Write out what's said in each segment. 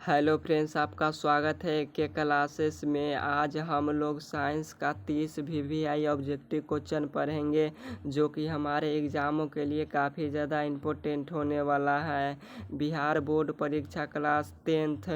Hello friends, आपका स्वागत है के क्लासेस में। आज हम लोग साइंस का 30 VVI ऑब्जेक्टिव क्वेश्चन पढ़ेंगे, जो कि हमारे एग्ज़ामों के लिए काफ़ी ज़्यादा इम्पोर्टेंट होने वाला है। बिहार बोर्ड परीक्षा क्लास 10th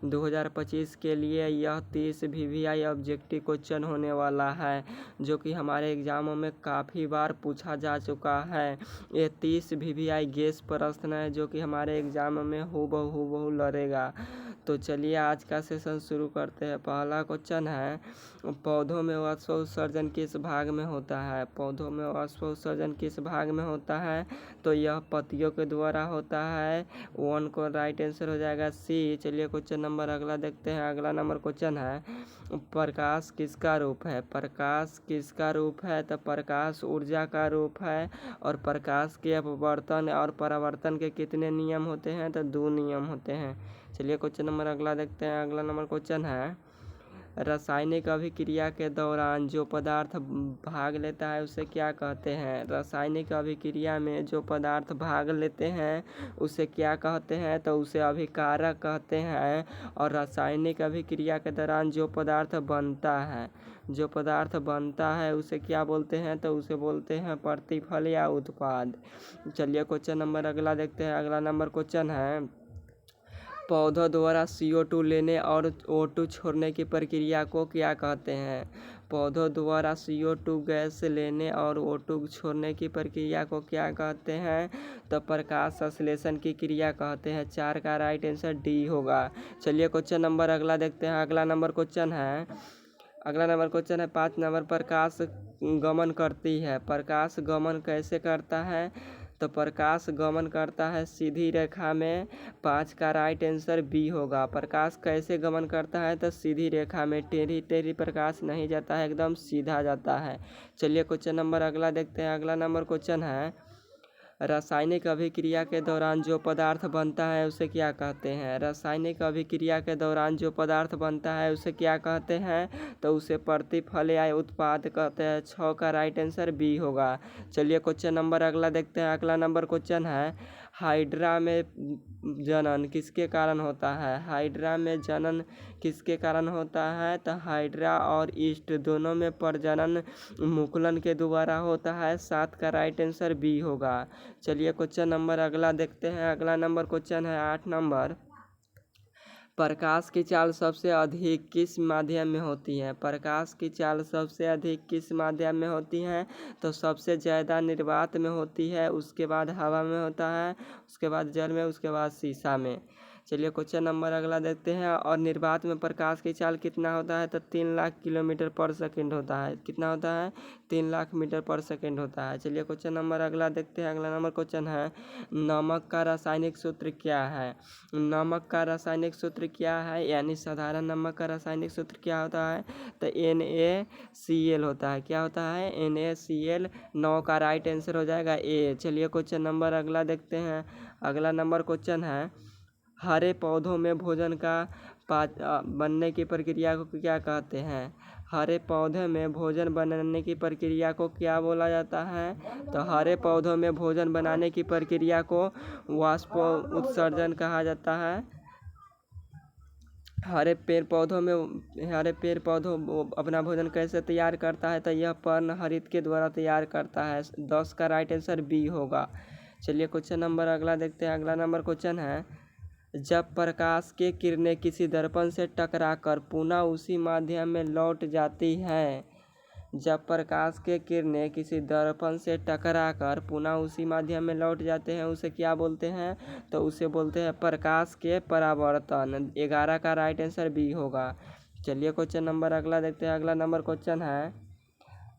2025 के लिए यह 30 VVI ऑब्जेक्टिव क्वेश्चन होने वाला है, जो कि हमारे एग्ज़ामों में काफ़ी बार पूछा जा चुका है। ये 30 VVI गेस प्रश्न है, जो कि हमारे एग्ज़ाम में हूबहू लड़ेगा। तो चलिए आज का सेशन शुरू करते हैं। पहला क्वेश्चन है, पौधों में वाष्प उत्सर्जन किस भाग में होता है? पौधों में वाष्प उत्सर्जन किस भाग में होता है? तो यह पत्तियों के द्वारा होता है। 1 को राइट आंसर हो जाएगा सी। चलिए क्वेश्चन नंबर अगला देखते हैं। अगला नंबर क्वेश्चन है, प्रकाश किसका रूप है? प्रकाश किसका रूप है? तो प्रकाश ऊर्जा का रूप है। और प्रकाश के अपवर्तन और परावर्तन के कितने नियम होते हैं? तो 2 नियम होते हैं। चलिए क्वेश्चन नंबर अगला देखते हैं। अगला नंबर क्वेश्चन है, रासायनिक अभिक्रिया के दौरान जो पदार्थ भाग लेता है उसे क्या कहते हैं? रासायनिक अभिक्रिया में जो पदार्थ भाग लेते हैं उसे क्या कहते हैं? तो उसे अभिकारक कहते हैं। और रासायनिक अभिक्रिया के दौरान जो पदार्थ बनता है उसे क्या बोलते हैं? तो उसे बोलते हैं प्रतिफल या उत्पाद। चलिए क्वेश्चन नंबर अगला देखते हैं। अगला नंबर क्वेश्चन है, पौधों द्वारा CO2 लेने और O2 छोड़ने की प्रक्रिया को क्या कहते हैं? पौधों द्वारा CO2 गैस लेने और O2 छोड़ने की प्रक्रिया को क्या कहते हैं? तो प्रकाश संश्लेषण की क्रिया कहते हैं। 4 का राइट आंसर डी होगा। चलिए क्वेश्चन नंबर अगला देखते हैं। अगला नंबर क्वेश्चन है 5 नंबर, प्रकाश गमन करती है। प्रकाश गमन कैसे करता है? तो प्रकाश गमन करता है सीधी रेखा में। 5 का राइट आंसर बी होगा। प्रकाश कैसे गमन करता है? तो सीधी रेखा में, टेढ़ी प्रकाश नहीं जाता है, एकदम सीधा जाता है। चलिए क्वेश्चन नंबर अगला देखते हैं। अगला नंबर क्वेश्चन है, रासायनिक अभिक्रिया के दौरान जो पदार्थ बनता है उसे क्या कहते हैं? रासायनिक अभिक्रिया के दौरान जो पदार्थ बनता है उसे क्या कहते हैं? तो उसे प्रतिफल या उत्पाद कहते हैं। 6 का राइट आंसर बी होगा। चलिए क्वेश्चन नंबर अगला देखते हैं। अगला नंबर क्वेश्चन है, हाइड्रा में जनन किसके कारण होता है? हाइड्रा में जनन किसके कारण होता है? तो हाइड्रा और ईस्ट दोनों में प्रजनन मुकुलन के द्वारा होता है। 7 का राइट आंसर बी होगा। चलिए क्वेश्चन नंबर अगला देखते हैं। अगला नंबर क्वेश्चन है 8 नंबर, प्रकाश की चाल सबसे अधिक किस माध्यम में होती है? प्रकाश की चाल सबसे अधिक किस माध्यम में होती है? तो सबसे ज़्यादा निर्वात में होती है, उसके बाद हवा में होता है, उसके बाद जल में, उसके बाद शीशा में। चलिए क्वेश्चन नंबर अगला देखते हैं। और निर्वात में प्रकाश की चाल कितना होता है? तो 3 लाख किलोमीटर पर सेकेंड होता है। कितना होता है? 3 लाख मीटर पर सेकेंड होता है। चलिए क्वेश्चन नंबर अगला देखते हैं। अगला नंबर क्वेश्चन है, नमक का रासायनिक सूत्र क्या है? नमक का रासायनिक सूत्र क्या है? यानी साधारण नमक का रासायनिक सूत्र क्या होता है? तो NaCl होता है। क्या होता है? NaCl। 9 का राइट आंसर हो जाएगा ए। चलिए क्वेश्चन नंबर अगला देखते हैं। अगला नंबर क्वेश्चन है, हरे पौधों में भोजन का बनने की प्रक्रिया को क्या कहते हैं? हरे पौधे में भोजन बनाने की प्रक्रिया को क्या बोला जाता है? तो हरे पौधों में भोजन बनाने की प्रक्रिया को वाष्प उत्सर्जन कहा जाता है। हरे पेड़ पौधों अपना भोजन कैसे तैयार करता है? तो यह पर्णहरित के द्वारा तैयार करता है। 10 का राइट आंसर बी होगा। चलिए क्वेश्चन नंबर अगला देखते हैं। अगला नंबर क्वेश्चन है, जब प्रकाश की किरणें किसी दर्पण से टकराकर पुनः उसी माध्यम में लौट जाती हैं, जब प्रकाश के किरणें किसी दर्पण से टकराकर पुनः उसी माध्यम में लौट जाते हैं उसे क्या बोलते हैं? तो उसे बोलते हैं प्रकाश के परावर्तन। 11 का राइट आंसर बी होगा। चलिए क्वेश्चन नंबर अगला देखते हैं।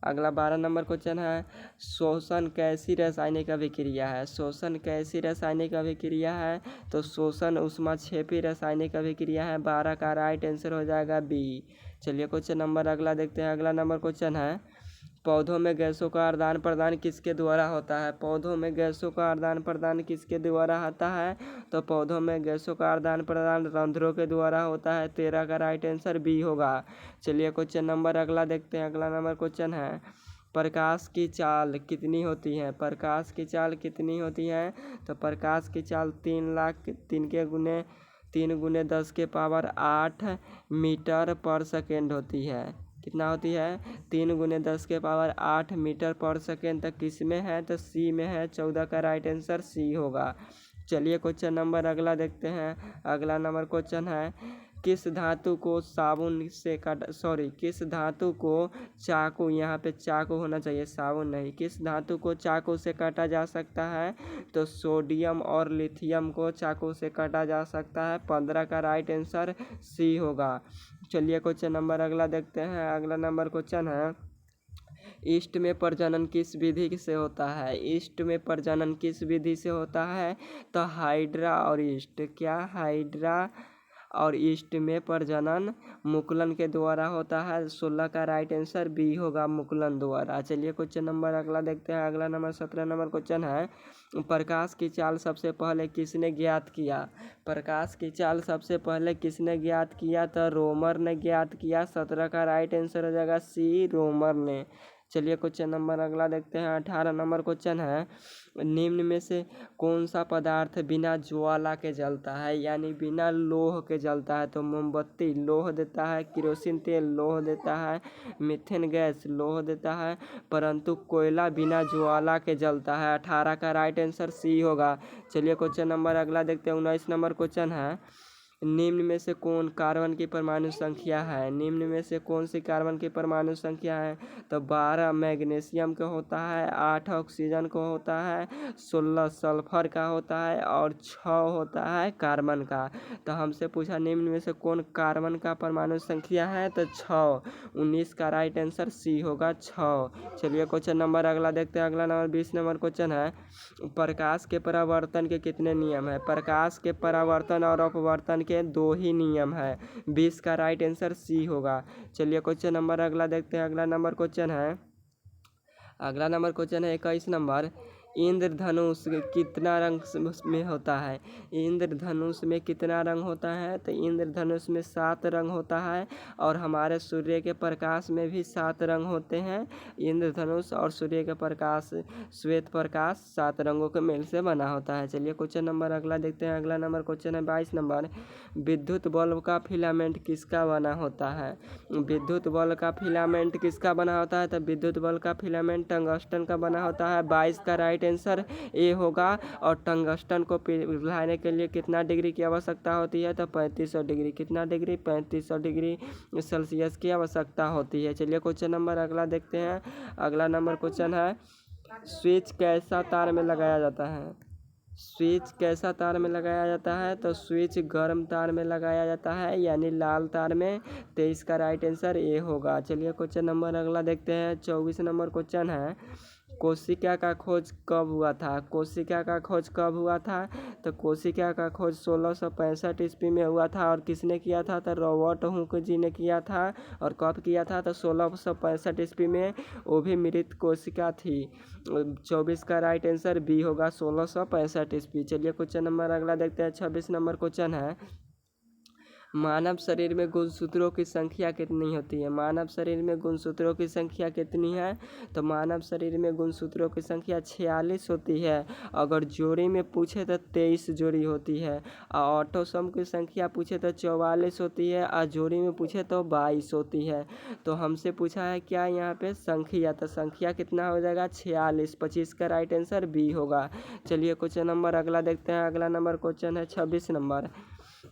अगला 12 नंबर क्वेश्चन है, शोषण कैसी रासायनिक अभिक्रिया है? शोषण कैसी रासायनिक अभिक्रिया है? तो शोषण ऊष्माक्षेपी रासायनिक अभिक्रिया है। 12 का राइट आंसर हो जाएगा बी। चलिए क्वेश्चन नंबर अगला देखते हैं। अगला नंबर क्वेश्चन है, पौधों में गैसों का आदान प्रदान किसके द्वारा होता है? पौधों में गैसों का आदान प्रदान किसके द्वारा होता है? तो पौधों में गैसों का आदान प्रदान रंध्रों के द्वारा होता है। 13 का राइट आंसर बी होगा। चलिए क्वेश्चन नंबर अगला देखते हैं। अगला नंबर क्वेश्चन है, प्रकाश की चाल कितनी होती है? प्रकाश की चाल कितनी होती है? तो प्रकाश की चाल 3 के गुने 3×10⁸ मीटर पर सेकेंड होती है। कितना होती है? 3×10⁸ मीटर पर सेकेंड। तक किस में है? तो सी में है। 14 का राइट आंसर सी होगा। चलिए क्वेश्चन नंबर अगला देखते हैं। अगला नंबर क्वेश्चन है, किस धातु को साबुन से किस धातु को चाकू, यहाँ पे चाकू होना चाहिए साबुन नहीं, किस धातु को चाकू से काटा जा सकता है? तो सोडियम और लिथियम को चाकू से काटा जा सकता है। 15 का राइट आंसर सी होगा। चलिए क्वेश्चन नंबर अगला देखते हैं। अगला नंबर क्वेश्चन है, ईस्ट में प्रजनन किस विधि से होता है? ईस्ट में प्रजनन किस विधि से होता है? तो हाइड्रा और ईस्ट। क्या? हाइड्रा और ईस्ट में प्रजनन मुकुलन के द्वारा होता है। 16 का राइट आंसर बी होगा, मुकुलन द्वारा। चलिए क्वेश्चन नंबर अगला देखते हैं। अगला नंबर 17 नंबर क्वेश्चन है, प्रकाश की चाल सबसे पहले किसने ज्ञात किया? प्रकाश की चाल सबसे पहले किसने ज्ञात किया? तो रोमर ने ज्ञात किया। 17 का राइट आंसर हो जाएगा सी, रोमर ने। चलिए क्वेश्चन नंबर अगला देखते हैं। 18 नंबर क्वेश्चन है, निम्न में से कौन सा पदार्थ बिना ज्वाला के जलता है, यानी बिना लोह के जलता है? तो मोमबत्ती लोह देता है, केरोसिन तेल लोह देता है, मीथेन गैस लोह देता है, परंतु कोयला बिना ज्वाला के जलता है। 18 का राइट आंसर सी होगा। चलिए क्वेश्चन नंबर अगला देखते हैं। 19 नंबर क्वेश्चन है, निम्न में से कौन कार्बन की परमाणु संख्या है? निम्न में से कौन सी कार्बन की परमाणु संख्या है? तो 12 मैग्नीशियम का होता है, 8 ऑक्सीजन का होता है, 16 सल्फर का होता है और 6 होता है कार्बन का। तो हमसे पूछा निम्न में से कौन कार्बन का परमाणु संख्या है? तो 6। 19 का राइट आंसर सी होगा, 6। चलिए क्वेश्चन नंबर अगला देखते हैं। अगला नंबर 20 नंबर क्वेश्चन है, प्रकाश के परावर्तन के कितने नियम है? प्रकाश के परावर्तन और अपवर्तन के 2 ही नियम है। 20 का राइट आंसर सी होगा। चलिए क्वेश्चन नंबर अगला देखते हैं। अगला नंबर क्वेश्चन है, 21 नंबर, इंद्रधनुष कितना रंग में होता है? इंद्रधनुष में कितना रंग होता है? तो इंद्रधनुष में 7 रंग होता है और हमारे सूर्य के प्रकाश में भी 7 रंग होते हैं। इंद्रधनुष और सूर्य के प्रकाश, श्वेत प्रकाश 7 रंगों के मेल से बना होता है। चलिए क्वेश्चन नंबर अगला देखते हैं। अगला नंबर क्वेश्चन है 22 नंबर, विद्युत बल्ब का फिलामेंट किसका बना होता है? विद्युत बल्ब का फिलामेंट किसका बना होता है? तो विद्युत बल्ब का फिलामेंट टंगस्टन का बना होता है। 22 का राइट आंसर ए होगा। और टंगस्टन को पिघलाने के लिए कितना डिग्री की आवश्यकता होती है? तो 3500 डिग्री। कितना डिग्री? 3500 डिग्री सेल्सियस की आवश्यकता होती है। चलिए क्वेश्चन नंबर अगला देखते हैं। अगला नंबर क्वेश्चन है, स्विच कैसा तार में लगाया जाता है? स्विच कैसा तार में लगाया जाता है? तो स्विच गर्म तार में लगाया जाता है, यानी लाल तार में। 23 का राइट आंसर ए होगा। चलिए क्वेश्चन नंबर अगला देखते हैं। 24 नंबर क्वेश्चन है, कोशिका का खोज कब हुआ था? कोशिका का खोज कब हुआ था? तो कोशिका का खोज 1665 ईस्वी में हुआ था। और किसने किया था? तो रॉबर्ट हुक जी ने किया था। और कब किया था? तो 1665 ईस्वी में। वो भी मृत कोशिका थी। 24 का राइट आंसर बी होगा, 1665 ईस्वी। चलिए क्वेश्चन नंबर अगला देखते हैं। 26 नंबर क्वेश्चन है, मानव शरीर में गुणसूत्रों की संख्या कितनी होती है? मानव शरीर में गुणसूत्रों की संख्या कितनी है? तो मानव शरीर में गुणसूत्रों की संख्या 46 होती है। अगर जोड़ी में पूछे तो 23 जोड़ी होती है। और ऑटोसोम की संख्या पूछे तो 44 होती है। और जोड़ी में पूछे तो 22 होती है। तो हमसे पूछा है क्या यहाँ पे? संख्या। तो संख्या कितना हो जाएगा? 46। 25 का राइट आंसर बी होगा। चलिए क्वेश्चन नंबर अगला देखते हैं। अगला नंबर क्वेश्चन है 26 नंबर।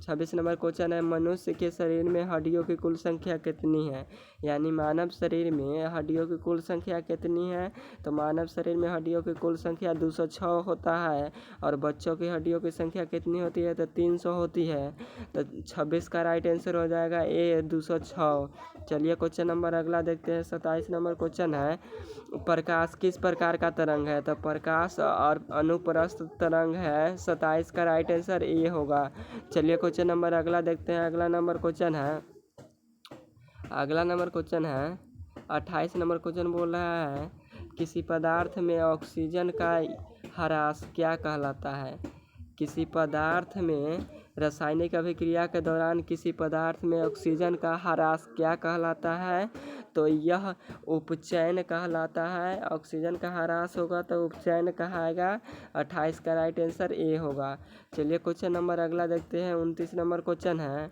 26 नंबर क्वेश्चन है, मनुष्य के शरीर में हड्डियों की कुल संख्या कितनी है? यानी मानव शरीर में हड्डियों की कुल संख्या कितनी है? तो मानव शरीर में हड्डियों की कुल संख्या 206 होता है। और बच्चों की हड्डियों की संख्या कितनी होती है? तो 300 होती है। तो 26 का राइट आंसर हो जाएगा ए, 206। चलिए क्वेश्चन नंबर अगला देखते हैं। 27 नंबर क्वेश्चन है, प्रकाश किस प्रकार का तरंग है? तो प्रकाश और अनुप्रस्थ तरंग है। 27 का राइट आंसर ए होगा। चलिए क्वेश्चन नंबर अगला देखते हैं। अगला नंबर क्वेश्चन है 28 नंबर क्वेश्चन बोल रहा है, किसी पदार्थ में ऑक्सीजन का ह्रास क्या कहलाता है? किसी पदार्थ में रासायनिक अभिक्रिया के दौरान किसी पदार्थ में ऑक्सीजन का ह्रास क्या कहलाता है? तो यह उपचयन कहलाता है। ऑक्सीजन का ह्रास होगा तो उपचयन कहाएगा। 28 का राइट आंसर ए होगा। चलिए क्वेश्चन नंबर अगला देखते हैं। 29 नंबर क्वेश्चन है,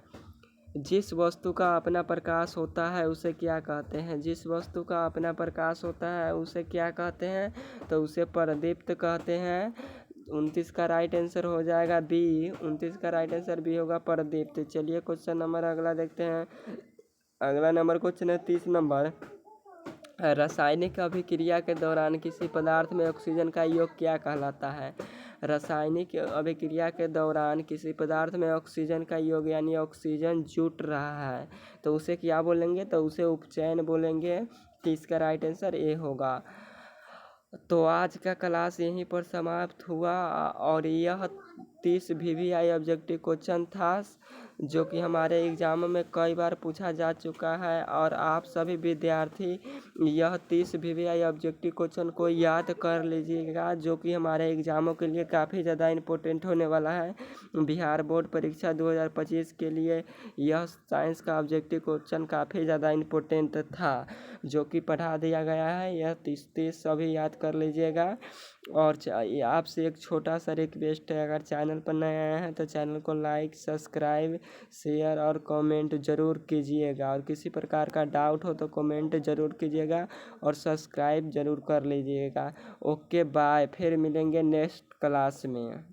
जिस वस्तु का अपना प्रकाश होता है उसे क्या कहते हैं? जिस वस्तु का अपना प्रकाश होता है उसे क्या कहते हैं? तो उसे परदीप्त कहते हैं। 29 का राइट आंसर हो जाएगा बी। 29 का राइट आंसर बी होगा, परदीप्त। चलिए क्वेश्चन नंबर अगला देखते हैं। अगला नंबर क्वेश्चन है 30 नंबर, रासायनिक अभिक्रिया के दौरान किसी पदार्थ में ऑक्सीजन का योग क्या कहलाता है? रासायनिक अभिक्रिया के दौरान किसी पदार्थ में ऑक्सीजन का योग यानी ऑक्सीजन जुट रहा है तो उसे क्या बोलेंगे? तो उसे उपचयन बोलेंगे। 30 का राइट आंसर ए होगा। तो आज का क्लास यहीं पर समाप्त हुआ और यह 30 VVI ऑब्जेक्टिव क्वेश्चन था जो कि हमारे एग्जाम में कई बार पूछा जा चुका है और आप सभी विद्यार्थी यह 30 VVI ऑब्जेक्टिव क्वेश्चन को याद कर लीजिएगा जो कि हमारे एग्जामों के लिए काफ़ी ज़्यादा इम्पोर्टेंट होने वाला है। बिहार बोर्ड परीक्षा 2025 के लिए यह साइंस का ऑब्जेक्टिव क्वेश्चन काफ़ी ज़्यादा इम्पोर्टेंट था जो कि पढ़ा दिया गया है। यह 30 सभी याद कर लीजिएगा। और आपसे एक छोटा सा रिक्वेस्ट है, अगर चैनल पर नए आए हैं तो चैनल को लाइक, सब्सक्राइब, शेयर और कमेंट ज़रूर कीजिएगा। और किसी प्रकार का डाउट हो तो कमेंट ज़रूर कीजिएगा और सब्सक्राइब ज़रूर कर लीजिएगा। ओके बाय, फिर मिलेंगे नेक्स्ट क्लास में।